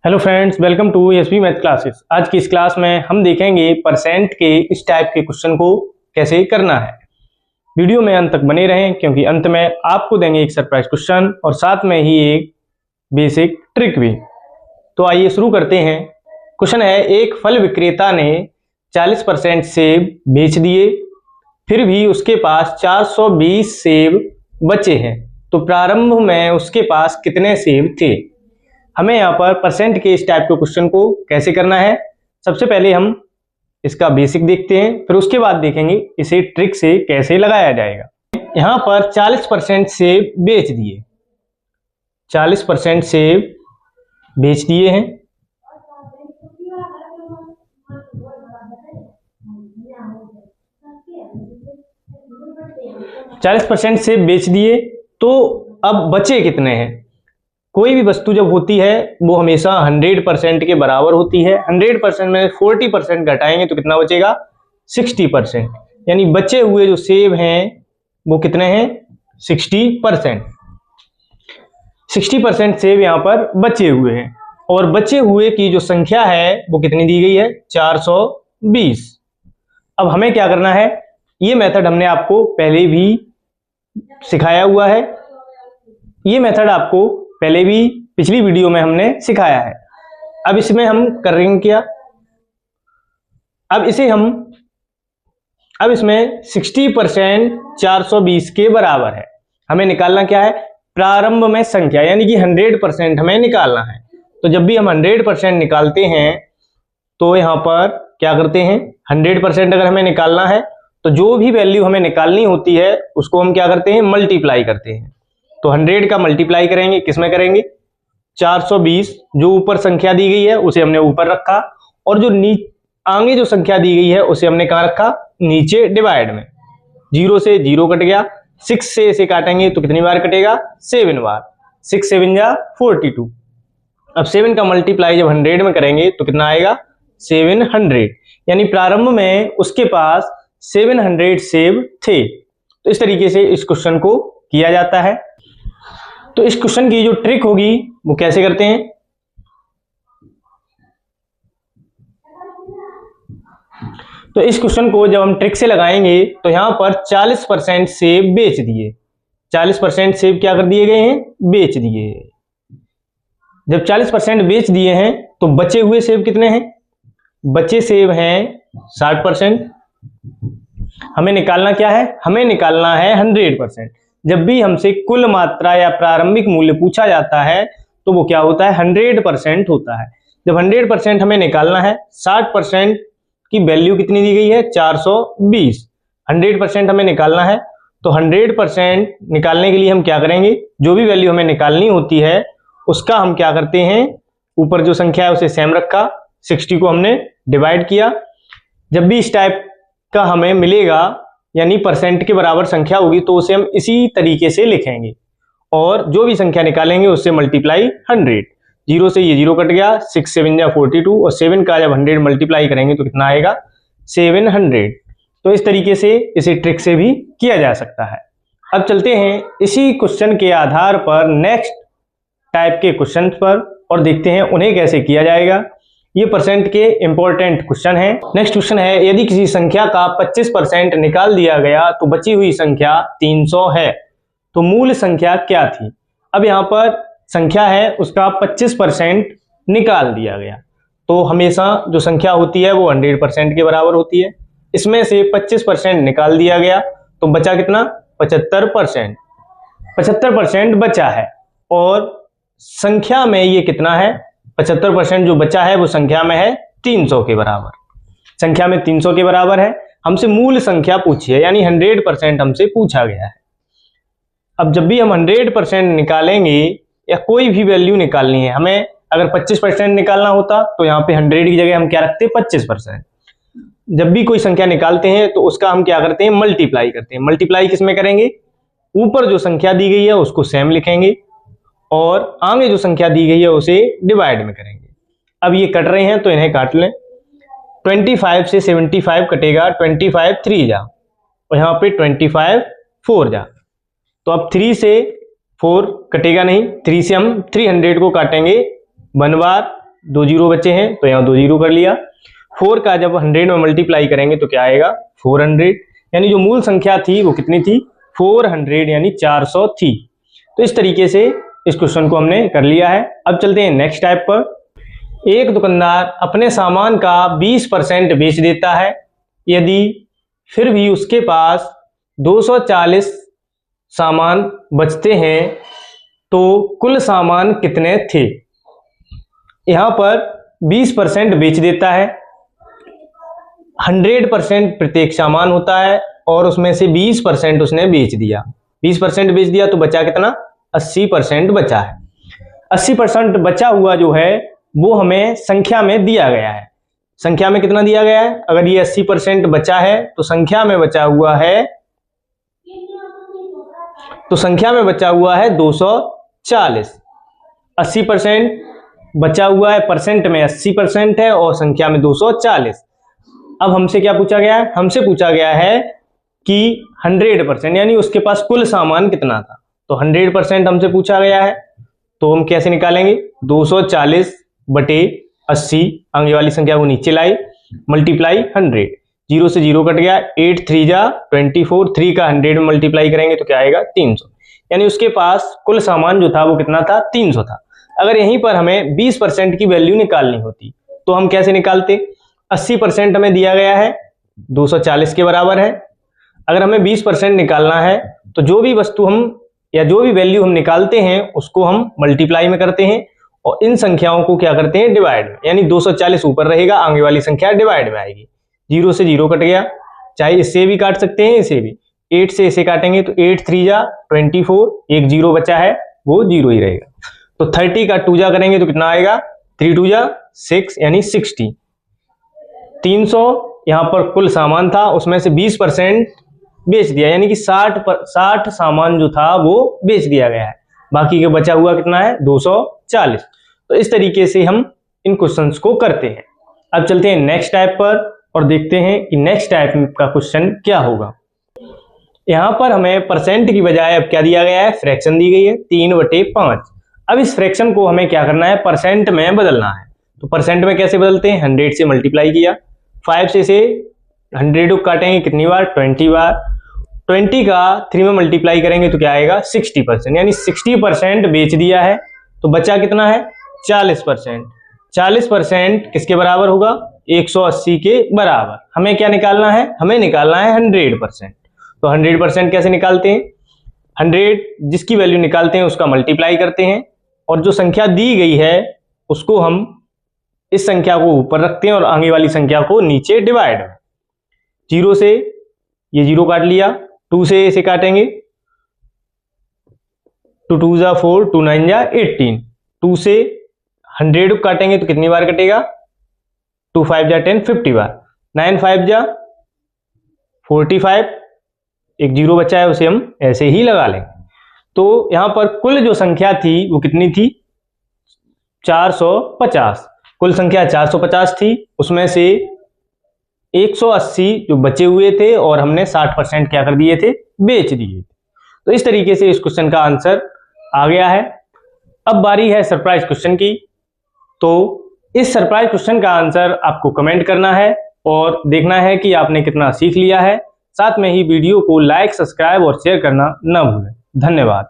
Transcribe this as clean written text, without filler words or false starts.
Hello friends, welcome to SP math classes. आज की इस क्लास में हम देखेंगे परसेंट के इस टाइप के क्वेश्चन को कैसे करना है। वीडियो में अंत तक बने रहें क्योंकि अंत में आपको देंगे एक सरप्राइज क्वेश्चन और साथ में ही एक बेसिक ट्रिक भी। तो आइए शुरू करते हैं। क्वेश्चन है, एक फल विक्रेता ने 40% सेब बेच दिए, फिर भी उसके पास 420 सेब बचे हैं, तो प्रारंभ में उसके पास कितने सेब थे। हमें यहाँ पर परसेंट के इस टाइप के क्वेश्चन को कैसे करना है, सबसे पहले हम इसका बेसिक देखते हैं, फिर उसके बाद देखेंगे इसे ट्रिक से कैसे लगाया जाएगा। यहाँ पर 40% सेब बेच दिए, 40% सेब बेच दिए हैं। चालीस परसेंट सेब बेच दिए, तो अब बचे कितने हैं। कोई भी वस्तु जब होती है वो हमेशा 100% के बराबर होती है। 100% में 40% घटाएंगे तो कितना बचेगा, 60%। यानी बचे हुए जो सेब हैं वो कितने हैं, 60%। 60% सेब यहाँ पर बचे हुए हैं और बचे हुए की जो संख्या है वो कितनी दी गई है, 420। अब हमें क्या करना है, ये मेथड हमने आपको पहले भी सिखाया हुआ है। ये मेथड आपको पहले भी पिछली वीडियो में हमने सिखाया है। अब इसमें हम करेंगे क्या, अब इसमें 60% 420 के बराबर है। हमें निकालना क्या है, प्रारंभ में संख्या, यानी कि 100% हमें निकालना है। तो जब भी हम 100% निकालते हैं तो यहाँ पर क्या करते हैं, 100% अगर हमें निकालना है तो जो भी वैल्यू हमें निकालनी होती है उसको हम क्या करते हैं, मल्टीप्लाई करते हैं। तो 100 का मल्टीप्लाई करेंगे, किसमें करेंगे, 420 जो ऊपर संख्या दी गई है उसे हमने ऊपर रखा, और जो आगे जो संख्या दी गई है उसे हमने कहाँ रखा, नीचे डिवाइड में। 0 से 0 कट गया, 6 से इसे काटेंगे तो कितनी बार कटेगा, 7 बार। 6 7 जा 42। अब 7 का मल्टीप्लाई जब 100 में करेंगे तो कितना आएगा, 700। यानी प्रारंभ में उसके पास 700 सेब थे। तो इस तरीके से इस क्वेश्चन को किया जाता है। तो इस क्वेश्चन की जो ट्रिक होगी वो कैसे करते हैं, तो इस क्वेश्चन को जब हम ट्रिक से लगाएंगे तो यहां पर 40% सेब बेच दिए, 40% सेब क्या कर दिए गए हैं, बेच दिए। जब 40% बेच दिए हैं तो बचे हुए सेब कितने हैं, बचे सेब हैं 60%। हमें निकालना क्या है, हमें निकालना है 100%। जब भी हमसे कुल मात्रा या प्रारंभिक मूल्य पूछा जाता है तो वो क्या होता है, 100% होता है। जब 100% हमें निकालना है, 60% की वैल्यू कितनी दी गई है, 420। 100% हमें निकालना है तो 100% निकालने के लिए हम क्या करेंगे, जो भी वैल्यू हमें निकालनी होती है उसका हम क्या करते हैं, ऊपर जो संख्या है उसे सेम रखा, 60 को हमने डिवाइड किया। जब भी इस टाइप का हमें मिलेगा यानी परसेंट के बराबर संख्या होगी तो उसे हम इसी तरीके से लिखेंगे, और जो भी संख्या निकालेंगे उससे मल्टीप्लाई 100। 0 से ये 0 कट गया, 6 7 जा 42, और 7 का जब 100 मल्टीप्लाई करेंगे तो कितना आएगा, 700। तो इस तरीके से इसे ट्रिक से भी किया जा सकता है। अब चलते हैं इसी क्वेश्चन के आधार पर नेक्स्ट टाइप के क्वेश्चन पर और देखते हैं उन्हें कैसे किया जाएगा। ये परसेंट के इंपॉर्टेंट क्वेश्चन है। नेक्स्ट क्वेश्चन है, यदि किसी संख्या का 25% निकाल दिया गया तो बची हुई संख्या 300 है, तो मूल संख्या क्या थी। अब यहाँ पर संख्या है उसका 25% निकाल दिया गया, तो हमेशा जो संख्या होती है वो 100% के बराबर होती है। इसमें से 25% निकाल दिया गया तो बचा कितना, 75%। 75% बचा है और संख्या में ये कितना है, 75% जो बचा है वो संख्या में है 300 के बराबर। संख्या में 300 के बराबर है। हमसे मूल संख्या पूछी है, यानी 100% हमसे पूछा गया है। अब जब भी हम 100% निकालेंगे या कोई भी वैल्यू निकालनी है, हमें अगर 25% निकालना होता तो यहाँ पे 100 की जगह हम क्या रखते, 25%। जब भी कोई संख्या निकालते हैं तो उसका हम क्या करते हैं, मल्टीप्लाई करते हैं। मल्टीप्लाई किसमें करेंगे, ऊपर जो संख्या दी गई है उसको सेम लिखेंगे और आगे जो संख्या दी गई है उसे डिवाइड में करेंगे। अब ये कट रहे हैं तो इन्हें काट लें। 25 से 75 कटेगा, 25 3 जा, और यहाँ पे 25 4 जा। तो अब 3 से 4 कटेगा नहीं, 3 से हम 300 को काटेंगे 1 बार, 2 जीरो बचे हैं तो यहाँ 2 जीरो कर लिया। 4 का जब 100 में मल्टीप्लाई करेंगे तो क्या आएगा 400, यानी जो मूल संख्या थी वो कितनी थी 400 यानी 400 थी। तो इस तरीके से इस क्वेश्चन को हमने कर लिया है। अब चलते हैं नेक्स्ट टाइप पर। एक दुकानदार अपने सामान का 20% बेच देता है, यदि फिर भी उसके पास 240 सामान बचते हैं तो कुल सामान कितने थे। यहां पर 20% बेच देता है, 100% प्रत्येक सामान होता है और उसमें से 20% उसने बेच दिया। 20% बेच दिया तो बचा कितना 80% बचा है। 80% बचा हुआ जो है वो हमें संख्या में दिया गया है। संख्या में कितना दिया गया है, अगर ये 80% बचा है तो संख्या में बचा हुआ है 240। 80% बचा हुआ है, परसेंट में 80% है और संख्या में 240। अब हमसे क्या पूछा गया है, हमसे पूछा गया है कि 100% यानी उसके पास कुल सामान कितना था। तो 100% हमसे पूछा गया है तो हम कैसे निकालेंगे 240 बटे 80, आगे वाली संख्या को नीचे लाई, मल्टीप्लाई 100, 0 से 0 कट गया, 8 3 जा 24, 3 का 100 में मल्टीप्लाई करेंगे तो क्या आएगा 300, यानी उसके पास कुल सामान जो था वो कितना था 300 था। अगर यहीं पर हमें 20% की वैल्यू निकालनी होती तो हम कैसे निकालते, 80% हमें दिया गया है 240 के बराबर है। अगर हमें 20% निकालना है तो जो भी वस्तु हम या जो भी वैल्यू हम निकालते हैं उसको हम मल्टीप्लाई में करते हैं और इन संख्याओं को क्या करते हैं डिवाइड में, यानी 240 ऊपर रहेगा, आगे वाली संख्या डिवाइड में आएगी। 0 से 0 कट गया, चाहे इससे भी काट सकते हैं इसे भी, 8 से इसे काटेंगे तो 8 3 जा 24, एक 0 बचा है वो 0 ही रहेगा। तो 30 का 2 जा करेंगे तो कितना आएगा 3 2 जा 6 यानी 60। 300 यहां पर कुल सामान था, उसमें से 20% बेच दिया, यानी कि 60 सामान जो था वो बेच दिया गया है, बाकी का बचा हुआ कितना है 240। तो इस तरीके से हम इन क्वेश्चंस को करते हैं। अब चलते हैं नेक्स्ट टाइप पर और देखते हैं कि नेक्स्ट टाइप का क्वेश्चन क्या होगा। यहां पर हमें परसेंट की बजाय अब क्या दिया गया है, फ्रैक्शन दी गई है 3/5। अब इस फ्रैक्शन को हमें क्या करना है, परसेंट में बदलना है। तो परसेंट में कैसे बदलते हैं, 100 से मल्टीप्लाई किया, 5 से इसे 100 को काटेंगे कितनी बार 20 बार, 20 का 3 में मल्टीप्लाई करेंगे तो क्या आएगा 60%, यानी 60% बेच दिया है। तो बचा कितना है 40%। 40% किसके बराबर होगा 180 के बराबर। हमें क्या निकालना है, हमें निकालना है 100%। तो 100% कैसे निकालते हैं, 100 जिसकी वैल्यू निकालते हैं उसका मल्टीप्लाई करते हैं और जो संख्या दी गई है उसको हम इस संख्या को ऊपर रखते हैं और आगे वाली संख्या को नीचे डिवाइड में। 0 से ये 0 काट लिया, 2 से इसे काटेंगे, 2 2 जा 4, 2 9 जा 18, 2 से 100 को काटेंगे तो कितनी बार कटेगा 2 5 जा 10, 50 बार, 9 5 जा 45, एक 0 बचा है उसे हम ऐसे ही लगा लेंगे। तो यहां पर कुल जो संख्या थी वो कितनी थी 450, कुल संख्या 450 थी, उसमें से 180 जो बचे हुए थे और हमने 60% क्या कर दिए थे बेच दिए। तो इस तरीके से इस क्वेश्चन का आंसर आ गया है। अब बारी है सरप्राइज क्वेश्चन की। तो इस सरप्राइज क्वेश्चन का आंसर आपको कमेंट करना है और देखना है कि आपने कितना सीख लिया है। साथ में ही वीडियो को लाइक, सब्सक्राइब और शेयर करना न भूलें। धन्यवाद।